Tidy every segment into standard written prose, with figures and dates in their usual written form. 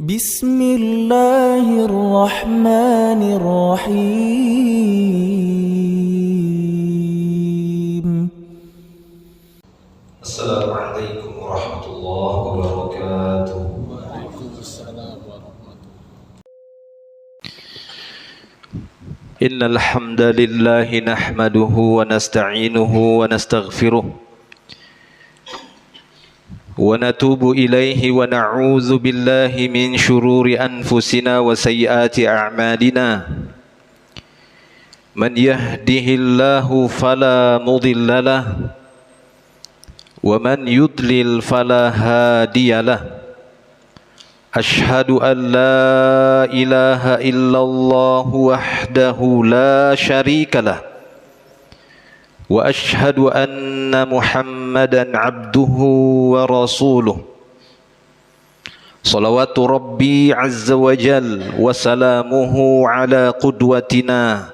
بسم الله الرحمن الرحيم. السلام عليكم ورحمة الله وبركاته. وعليكم السلام ورحمة الله. إن الحمد لله نحمده ونستعينه ونستغفره ونتوب إليه ونعوذ بالله من شرور أنفسنا وسيئات أعمالنا. من يهده الله فلا مضل له ومن يضلل فلا هادي له. أشهد أن لا إله إلا الله وحده لا شريك له وأشهد أن محمدا عبده ورسوله صلوات ربي عز وجل وسلامه على قدوتنا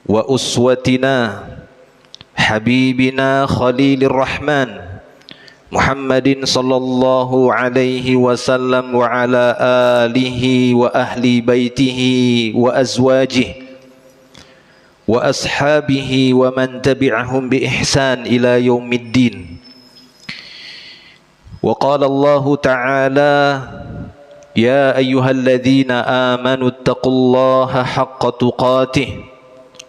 وأسوتنا حبيبنا خليل الرحمن محمد صلى الله عليه وسلم وعلى آله وأهل بيته وأزواجه وأصحابه ومن تبعهم بإحسان إلى يوم الدين. وقال الله تعالى: يا أيها الذين آمنوا اتقوا الله حق تقاته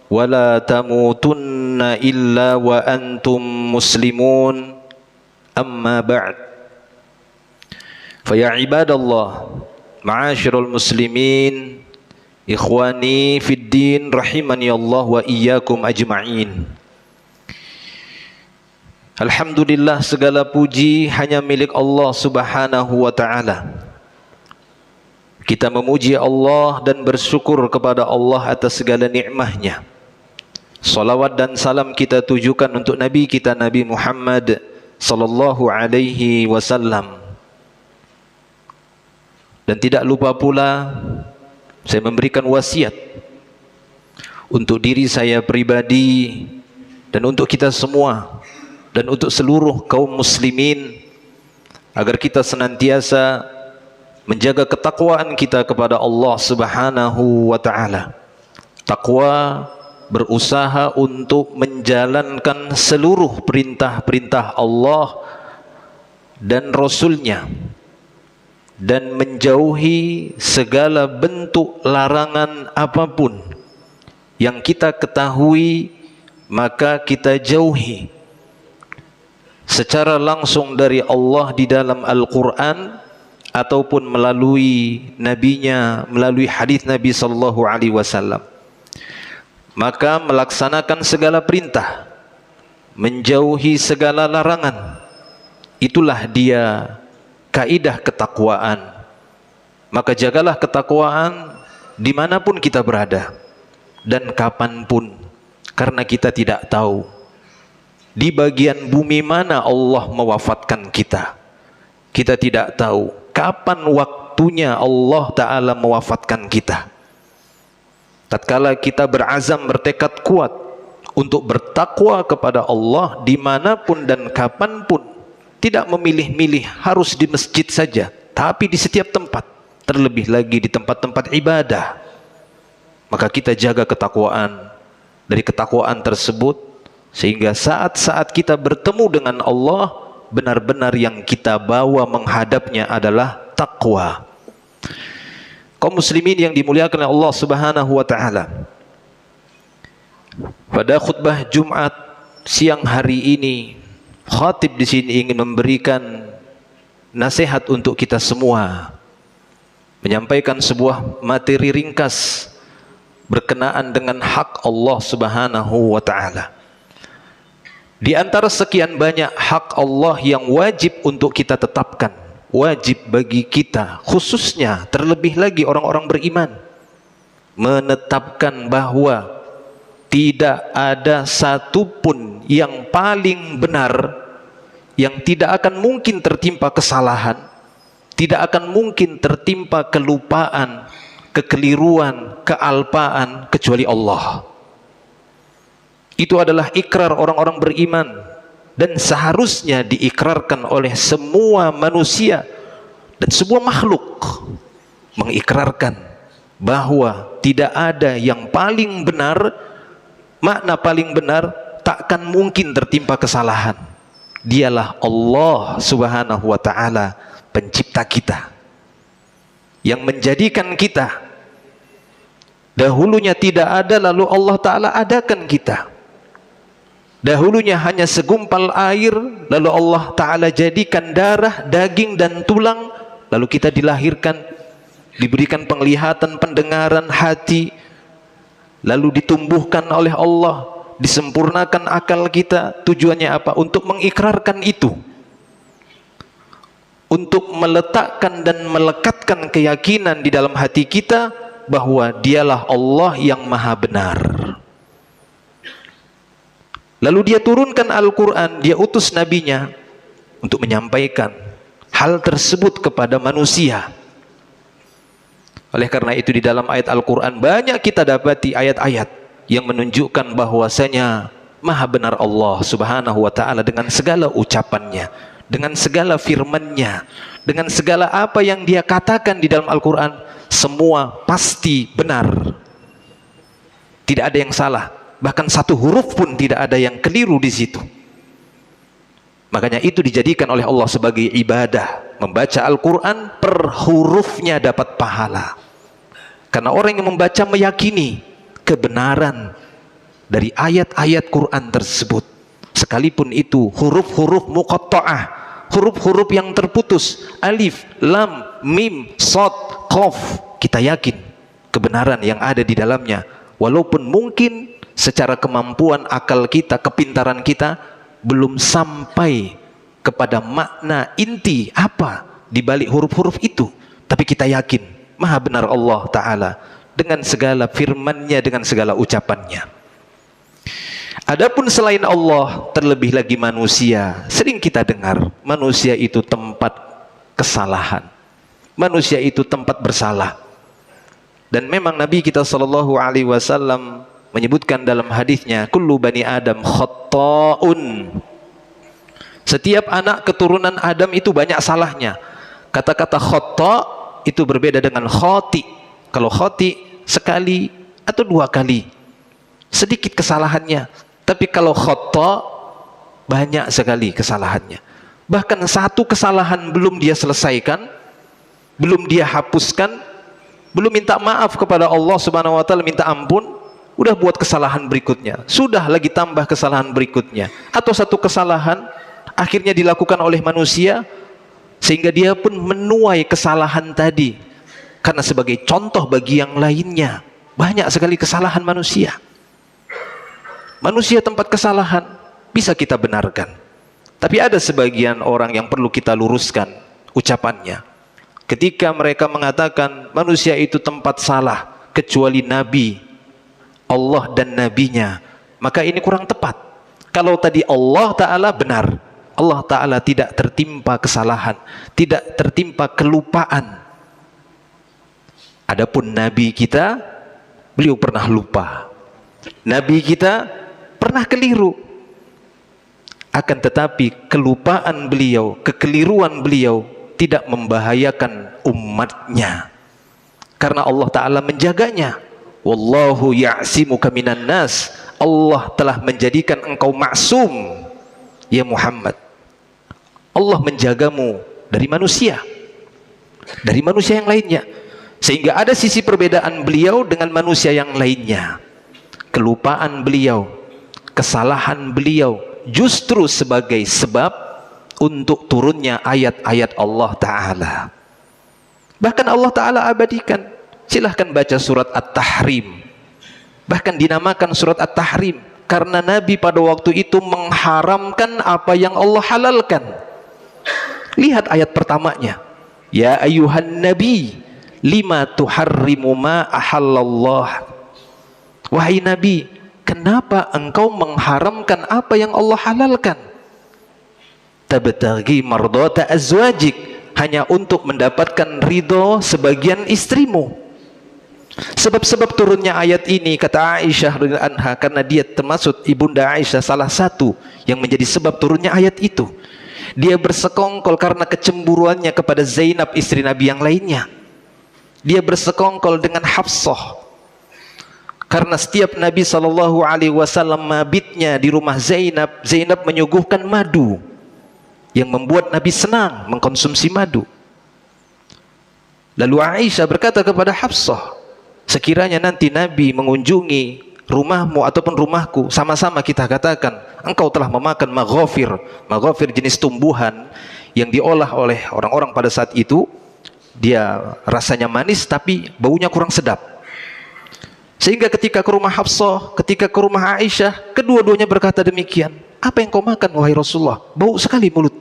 ولا تموتن إلا وأنتم مسلمون. أما بعد، فيا عباد الله معاشر المسلمين ikhwani fid din rahimani Allah wa iyyakum ajma'in. Alhamdulillah, segala puji hanya milik Allah Subhanahu wa ta'ala. Kita memuji Allah dan bersyukur kepada Allah atas segala nikmahnya. Salawat dan salam kita tujukan untuk Nabi kita Nabi Muhammad sallallahu alaihi wasallam. Dan tidak lupa pula saya memberikan wasiat untuk diri saya pribadi dan untuk kita semua dan untuk seluruh kaum muslimin agar kita senantiasa menjaga ketakwaan kita kepada Allah Subhanahu wa ta'ala. Takwa berusaha untuk menjalankan seluruh perintah-perintah Allah dan Rasul-Nya dan menjauhi segala bentuk larangan apapun yang kita ketahui maka kita jauhi secara langsung dari Allah di dalam Al-Quran ataupun melalui nabinya, melalui hadis Nabi sallallahu alaihi wasallam. Maka melaksanakan segala perintah, menjauhi segala larangan, itulah dia kaidah ketakwaan. Maka jagalah ketakwaan dimanapun kita berada dan kapanpun, karena kita tidak tahu di bagian bumi mana Allah mewafatkan kita. Kita tidak tahu kapan waktunya Allah Ta'ala mewafatkan kita. Tatkala kita berazam, bertekad kuat untuk bertakwa kepada Allah dimanapun dan kapanpun, tidak memilih-milih harus di masjid saja, tapi di setiap tempat, terlebih lagi di tempat-tempat ibadah, maka kita jaga ketakwaan. Dari ketakwaan tersebut, sehingga saat-saat kita bertemu dengan Allah, benar-benar yang kita bawa menghadapnya adalah takwa. Kaum muslimin yang dimuliakan oleh Allah Subhanahu wa ta'ala, pada khutbah Jumat siang hari ini, khatib di sini ingin memberikan nasihat untuk kita semua, menyampaikan sebuah materi ringkas berkenaan dengan hak Allah Subhanahu wa ta'ala. Di antara sekian banyak hak Allah yang wajib untuk kita tetapkan, wajib bagi kita, khususnya terlebih lagi orang-orang beriman, menetapkan bahwa tidak ada satupun yang paling benar, yang tidak akan mungkin tertimpa kesalahan, tidak akan mungkin tertimpa kelupaan, kekeliruan, kealpaan, kecuali Allah. Itu adalah ikrar orang-orang beriman dan seharusnya diikrarkan oleh semua manusia dan sebuah makhluk mengikrarkan bahwa tidak ada yang paling benar, makna paling benar, takkan mungkin tertimpa kesalahan. Dialah Allah Subhanahu wa ta'ala, pencipta kita, yang menjadikan kita. Dahulunya tidak ada, lalu Allah Ta'ala adakan kita. Dahulunya hanya segumpal air, lalu Allah Ta'ala jadikan darah, daging dan tulang, lalu kita dilahirkan, diberikan penglihatan, pendengaran, hati, lalu ditumbuhkan oleh Allah, disempurnakan akal kita. Tujuannya apa? Untuk mengikrarkan itu, untuk meletakkan dan melekatkan keyakinan di dalam hati kita bahwa dialah Allah yang maha benar. Lalu dia turunkan Al-Quran, dia utus nabinya untuk menyampaikan hal tersebut kepada manusia. Oleh karena itu di dalam ayat Al-Quran banyak kita dapati ayat-ayat yang menunjukkan bahwasanya maha benar Allah Subhanahu wa ta'ala dengan segala ucapannya, dengan segala firman-Nya, dengan segala apa yang dia katakan di dalam Al-Quran, semua pasti benar. Tidak ada yang salah. Bahkan satu huruf pun tidak ada yang keliru di situ. Makanya itu dijadikan oleh Allah sebagai ibadah. Membaca Al-Quran per hurufnya dapat pahala. Karena orang yang membaca meyakini kebenaran dari ayat-ayat Quran tersebut. Sekalipun itu huruf-huruf muqatta'ah, huruf-huruf yang terputus, alif, lam, mim, shad, qaf, kita yakin kebenaran yang ada di dalamnya. Walaupun mungkin secara kemampuan akal kita, kepintaran kita belum sampai kepada makna inti apa di balik huruf-huruf itu, tapi kita yakin maha benar Allah Ta'ala dengan segala firman-Nya, dengan segala ucapannya. Adapun selain Allah, terlebih lagi manusia, sering kita dengar manusia itu tempat kesalahan, manusia itu tempat bersalah. Dan memang Nabi kita sallallahu alaihi wasallam menyebutkan dalam hadisnya, kullu bani Adam khatta'un. Setiap anak keturunan Adam itu banyak salahnya. Kata-kata khata' itu berbeda dengan khati. Kalau khati sekali atau dua kali, sedikit kesalahannya. Tapi kalau khata' banyak sekali kesalahannya. Bahkan satu kesalahan belum dia selesaikan, belum dia hapuskan, belum minta maaf kepada Allah Subhanahu wa ta'ala, minta ampun, udah buat kesalahan berikutnya, sudah lagi tambah kesalahan berikutnya. Atau satu kesalahan akhirnya dilakukan oleh manusia sehingga dia pun menuai kesalahan tadi. Karena sebagai contoh bagi yang lainnya, banyak sekali kesalahan manusia. Manusia tempat kesalahan, bisa kita benarkan. Tapi ada sebagian orang yang perlu kita luruskan ucapannya. Ketika mereka mengatakan manusia itu tempat salah kecuali Nabi, Allah dan Nabinya, maka ini kurang tepat. Kalau tadi Allah Ta'ala benar, Allah Ta'ala tidak tertimpa kesalahan, tidak tertimpa kelupaan. Adapun Nabi kita, beliau pernah lupa. Nabi kita pernah keliru. Akan tetapi kelupaan beliau, kekeliruan beliau tidak membahayakan umatnya. Karena Allah Ta'ala menjaganya. Wallahu ya'simuka minan nas. Allah telah menjadikan engkau maksum, ya Muhammad. Allah menjagamu dari manusia, dari manusia yang lainnya. Sehingga ada sisi perbedaan beliau dengan manusia yang lainnya. Kelupaan beliau, kesalahan beliau justru sebagai sebab untuk turunnya ayat-ayat Allah Ta'ala. Bahkan Allah Ta'ala abadikan. Silahkan baca surat At-Tahrim. Bahkan dinamakan surat At-Tahrim karena Nabi pada waktu itu mengharamkan apa yang Allah halalkan. Lihat ayat pertamanya. Ya ayuhan nabi, lima tuharrimu ma ahallallah. Wahai Nabi, kenapa engkau mengharamkan apa yang Allah halalkan? Tabtaghi mardata azwajik, hanya untuk mendapatkan ridho sebagian istrimu. Sebab-sebab turunnya ayat ini, kata Aisyah radhiyallahu anha, karena dia termasuk ibunda Aisyah salah satu yang menjadi sebab turunnya ayat itu. Dia bersekongkol karena kecemburuannya kepada Zainab, istri Nabi yang lainnya. Dia bersekongkol dengan Hafsah karena setiap Nabi SAW mabitnya di rumah Zainab, Zainab menyuguhkan madu yang membuat Nabi senang mengkonsumsi madu. Lalu Aisyah berkata kepada Hafsah, sekiranya nanti Nabi mengunjungi rumahmu ataupun rumahku, sama-sama kita katakan engkau telah memakan maghafir. Maghafir jenis tumbuhan yang diolah oleh orang-orang pada saat itu. Dia rasanya manis tapi baunya kurang sedap. Sehingga ketika ke rumah Hafsah, ketika ke rumah Aisyah, kedua-duanya berkata demikian. Apa yang kau makan wahai Rasulullah? Bau sekali mulut.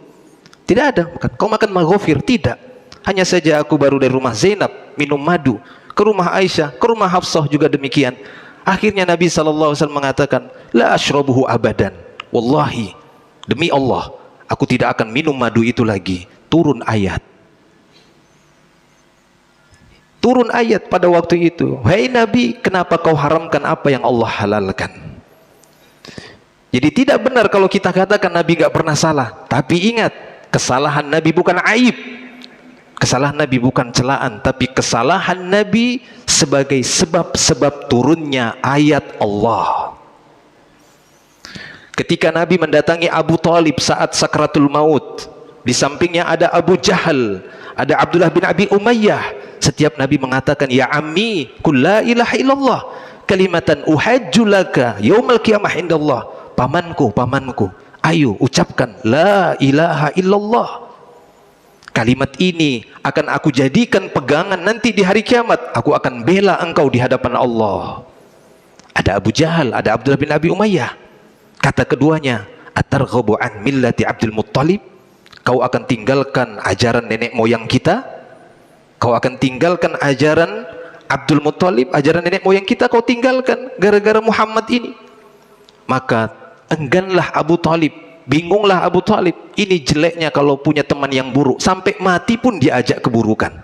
Tidak ada. Kau makan maghafir? Tidak. Hanya saja aku baru dari rumah Zainab minum madu. Ke rumah Aisyah, ke rumah Hafsah juga demikian. Akhirnya Nabi SAW mengatakan, la ashrabuhu abadan. Wallahi, demi Allah, aku tidak akan minum madu itu lagi. Turun ayat. Turun ayat pada waktu itu. Hai Nabi, kenapa kau haramkan apa yang Allah halalkan? Jadi tidak benar kalau kita katakan Nabi gak pernah salah. Tapi ingat, kesalahan Nabi bukan aib. Kesalahan Nabi bukan celaan, tapi kesalahan Nabi sebagai sebab-sebab turunnya ayat Allah. Ketika Nabi mendatangi Abu Talib saat sakratul maut, di sampingnya ada Abu Jahal, ada Abdullah bin Abi Umayyah. Setiap Nabi mengatakan, ya ammi, qul la ilaha illallah, kalimatan uhajju laka yaumal qiyamah indallah. Pamanku, pamanku, ayo ucapkan la ilaha illallah. Kalimat ini akan aku jadikan pegangan nanti di hari kiamat. Aku akan bela engkau di hadapan Allah. Ada Abu Jahal, ada Abdullah bin Abi Umayyah. Kata keduanya, atarghabu an millati Abdul Muttalib? Kau akan tinggalkan ajaran nenek moyang kita? Kau akan tinggalkan ajaran Abdul Muttalib, ajaran nenek moyang kita kau tinggalkan gara-gara Muhammad ini? Maka engganlah Abu Talib, bingunglah Abu Talib. Ini jeleknya kalau punya teman yang buruk, sampai mati pun diajak keburukan.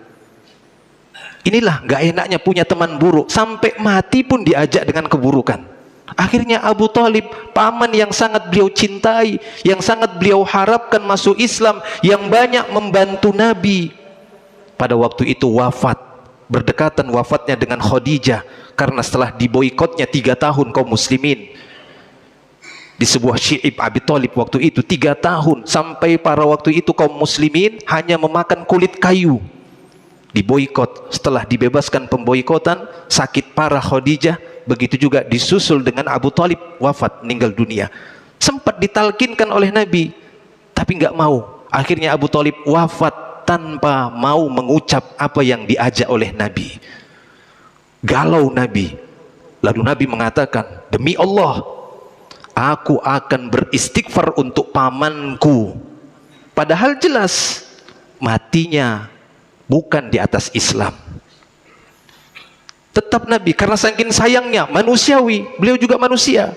Inilah gak enaknya punya teman buruk, sampai mati pun diajak dengan keburukan. Akhirnya Abu Talib, paman yang sangat beliau cintai, yang sangat beliau harapkan masuk Islam, yang banyak membantu Nabi, pada waktu itu wafat, berdekatan wafatnya dengan Khadijah, karena setelah diboikotnya 3 tahun kaum muslimin di sebuah syi'ib Abi Thalib waktu itu 3 tahun, sampai para waktu itu kaum muslimin hanya memakan kulit kayu. Diboikot, setelah dibebaskan pemboikotan, sakit parah Khadijah, begitu juga disusul dengan Abu Thalib, wafat, meninggal dunia. Sempat ditalkinkan oleh Nabi, tapi nggak mau. Akhirnya Abu Thalib wafat tanpa mau mengucap apa yang diajak oleh Nabi. Galau Nabi. Lalu Nabi mengatakan, demi Allah, aku akan beristighfar untuk pamanku. Padahal jelas matinya bukan di atas Islam. Tetap Nabi, karena saking sayangnya, manusiawi, beliau juga manusia.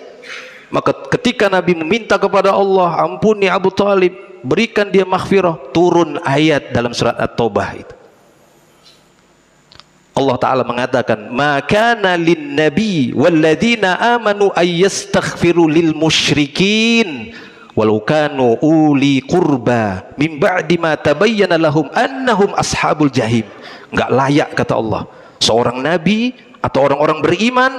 Maka ketika Nabi meminta kepada Allah, ampuni Abu Talib, berikan dia maghfirah, turun ayat dalam surat At-Taubah itu. Allah Ta'ala mengatakan, ma kana lin nabi walladzina amanu ayyastaghfiru lil musyrikin walau kanu uli qurba min ba'di ma tabayyana lahum annahum ashabul jahim. Enggak layak, kata Allah, seorang nabi atau orang-orang beriman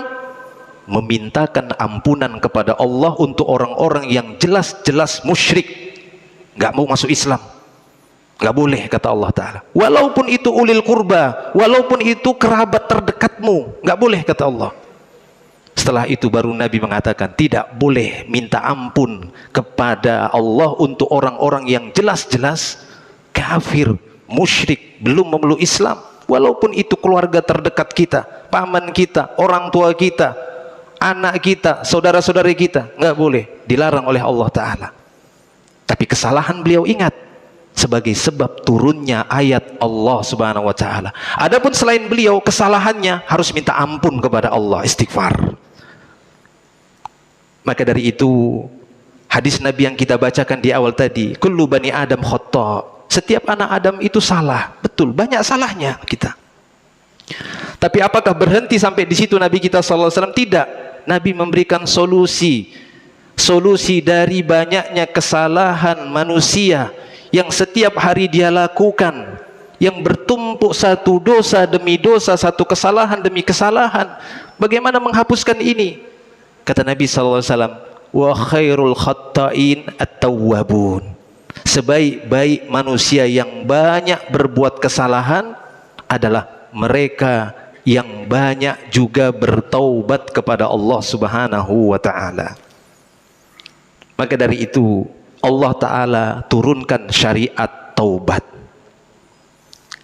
memintakan ampunan kepada Allah untuk orang-orang yang jelas-jelas musyrik, nggak mau masuk Islam. Nggak boleh, kata Allah Ta'ala. Walaupun itu ulil qurba, walaupun itu kerabat terdekatmu, nggak boleh, kata Allah. Setelah itu baru Nabi mengatakan, tidak boleh minta ampun kepada Allah untuk orang-orang yang jelas-jelas kafir, musyrik, belum memeluk Islam. Walaupun itu keluarga terdekat kita, paman kita, orang tua kita, anak kita, saudara-saudari kita, nggak boleh, dilarang oleh Allah Ta'ala. Tapi kesalahan beliau ingat sebagai sebab turunnya ayat Allah Subhanahu wa Ta'ala. Adapun selain beliau, kesalahannya harus minta ampun kepada Allah, istighfar. Maka dari itu, hadis Nabi yang kita bacakan di awal tadi, kullu bani Adam khata', setiap anak Adam itu salah. Betul, banyak salahnya kita. Tapi apakah berhenti sampai di situ Nabi kita SAW? Tidak. Nabi memberikan solusi dari banyaknya kesalahan manusia yang setiap hari dia lakukan, yang bertumpuk satu dosa demi dosa, satu kesalahan demi kesalahan. Bagaimana menghapuskan ini? Kata Nabi SAW, wa khairul khatta'in at-tawwabun. Sebaik-baik manusia yang banyak berbuat kesalahan adalah mereka yang banyak juga bertaubat kepada Allah Subhanahu wa ta'ala. Maka dari itu Allah Ta'ala turunkan syariat taubat.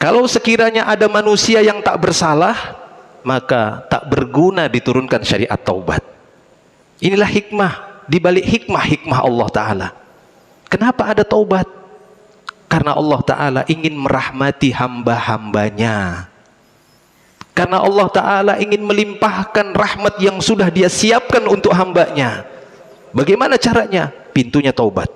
Kalau sekiranya ada manusia yang tak bersalah, maka tak berguna diturunkan syariat taubat. Inilah hikmah, dibalik hikmah Allah Ta'ala. Kenapa ada taubat? Karena Allah Ta'ala ingin merahmati hamba-hambanya. Karena Allah Ta'ala ingin melimpahkan rahmat yang sudah dia siapkan untuk hambanya. Bagaimana caranya? Pintunya taubat.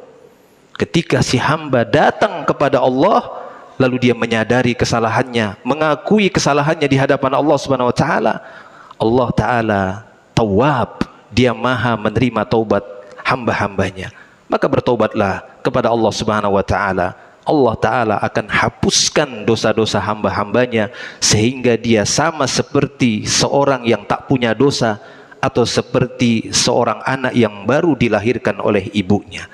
Ketika si hamba datang kepada Allah, lalu dia menyadari kesalahannya, mengakui kesalahannya di hadapan Allah Subhanahu wa taala, Allah Ta'ala Tawwab, dia maha menerima taubat hamba-hambanya. Maka bertaubatlah kepada Allah Subhanahu wa taala. Allah Ta'ala akan hapuskan dosa-dosa hamba-hambanya, sehingga dia sama seperti seorang yang tak punya dosa, atau seperti seorang anak yang baru dilahirkan oleh ibunya.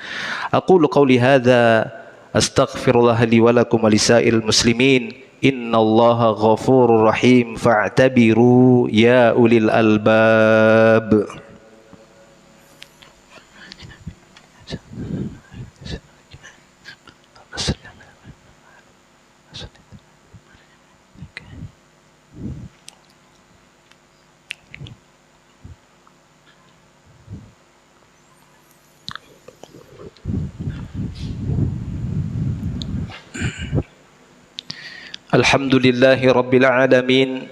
Aqulu qawli hadza astaghfirullah li wa lakum wa lisairil muslimin. Innallaha ghafurur rahim fa'tabiru ya ulil albab. Alhamdulillahi Rabbil Alamin,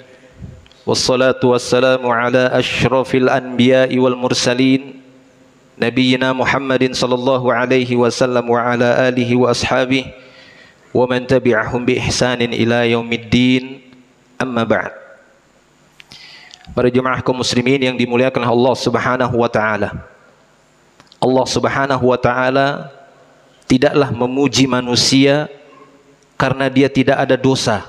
wassalatu wassalamu ala ashrafil anbiya'i wal mursalin, Nabiyyina Muhammadin sallallahu alaihi wasallam wa ala alihi wa ashabihi wa man tabi'ahum bi ihsanin ila yaumiddin. Amma ba'd. Para jemaah kaum muslimin yang dimuliakan Allah Subhanahu wa taala. Allah Subhanahu wa taala tidaklah memuji manusia karena dia tidak ada dosa.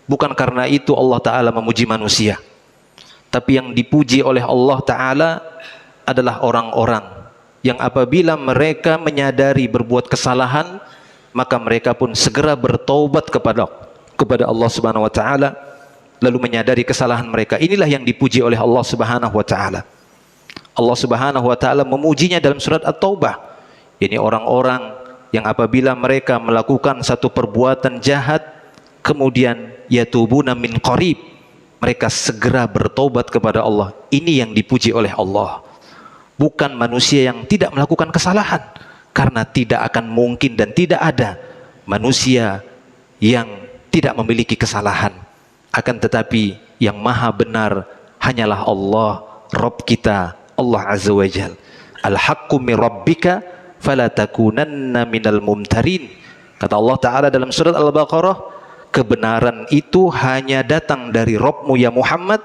Bukan karena itu Allah Ta'ala memuji manusia. Tapi yang dipuji oleh Allah Ta'ala adalah orang-orang yang apabila mereka menyadari berbuat kesalahan, maka mereka pun segera bertaubat kepada Allah Subhanahu wa taala, lalu menyadari kesalahan mereka. Inilah yang dipuji oleh Allah Subhanahu wa taala. Allah Subhanahu wa taala memujinya dalam surat At-Taubah. Ini orang-orang yang apabila mereka melakukan satu perbuatan jahat, kemudian yatubuna min qarib, mereka segera bertobat kepada Allah. Ini yang dipuji oleh Allah. Bukan manusia yang tidak melakukan kesalahan, karena tidak akan mungkin dan tidak ada manusia yang tidak memiliki kesalahan. Akan tetapi yang maha benar hanyalah Allah, Rabb kita, Allah Azza wa Jal. Al-haqqu min rabbika fala takunanna minal mumtarin. Kata Allah Ta'ala dalam surat Al-Baqarah, kebenaran itu hanya datang dari Rabbmu ya Muhammad.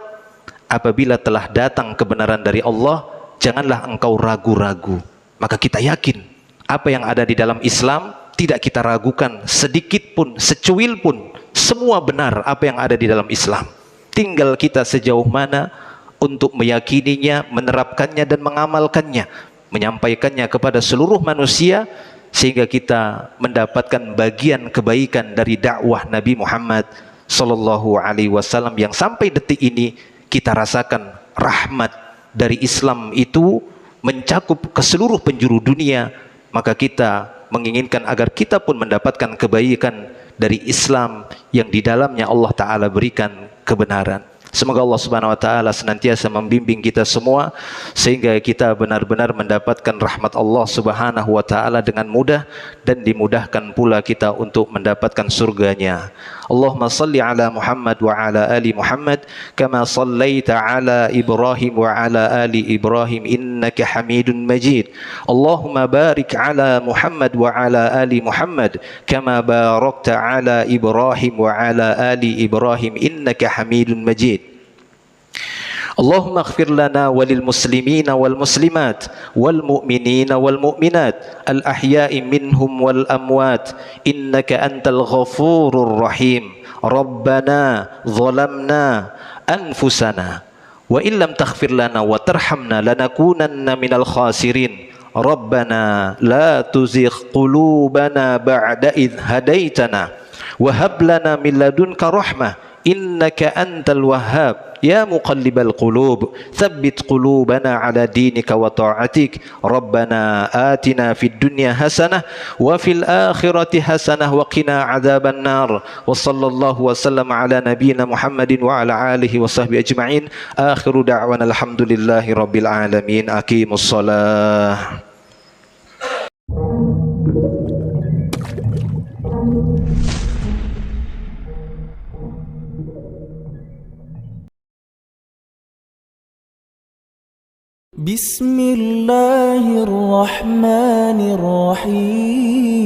Apabila telah datang kebenaran dari Allah, janganlah engkau ragu-ragu. Maka kita yakin apa yang ada di dalam Islam tidak kita ragukan sedikit pun, secuil pun. Semua benar apa yang ada di dalam Islam. Tinggal kita sejauh mana untuk meyakininya, menerapkannya dan mengamalkannya, menyampaikannya kepada seluruh manusia, sehingga kita mendapatkan bagian kebaikan dari dakwah Nabi Muhammad sallallahu alaihi wasallam yang sampai detik ini kita rasakan rahmat dari Islam itu mencakup ke seluruh penjuru dunia. Maka kita menginginkan agar kita pun mendapatkan kebaikan dari Islam yang di dalamnya Allah Ta'ala berikan kebenaran. Semoga Allah Subhanahu wa taala senantiasa membimbing kita semua sehingga kita benar-benar mendapatkan rahmat Allah Subhanahu wa taala dengan mudah, dan dimudahkan pula kita untuk mendapatkan surganya. Allahumma salli ala Muhammad wa ala ali Muhammad kama sallaita ala Ibrahim wa ala ali Ibrahim innaka Hamidun Majid. Allahumma barik ala Muhammad wa ala ali Muhammad kama barakta ala Ibrahim wa ala ali Ibrahim innaka Hamidun Majid. اللهم اغفر لنا وللمسلمين والمسلمات والمؤمنين والمؤمنات الأحياء منهم والأموات إنك أنت الغفور الرحيم. ربنا ظلمنا أنفسنا وإن لم تغفر لنا وترحمنا لنكونن من الخاسرين. ربنا لا تزغ قلوبنا بعد إذ هديتنا وهب لنا من لدنك رحمة إنك أنت الوهاب. يا مقلب القلوب ثبت قلوبنا على دينك وطاعتك. ربنا آتنا في الدنيا حسنة وفي الآخرة حسنة وقنا عذاب النار. وصلى الله وسلم على نبينا محمد وعلى آله وصحبه أجمعين. آخر دعوانا الحمد لله رب العالمين. أقيموا الصلاة. بسم الله الرحمن الرحيم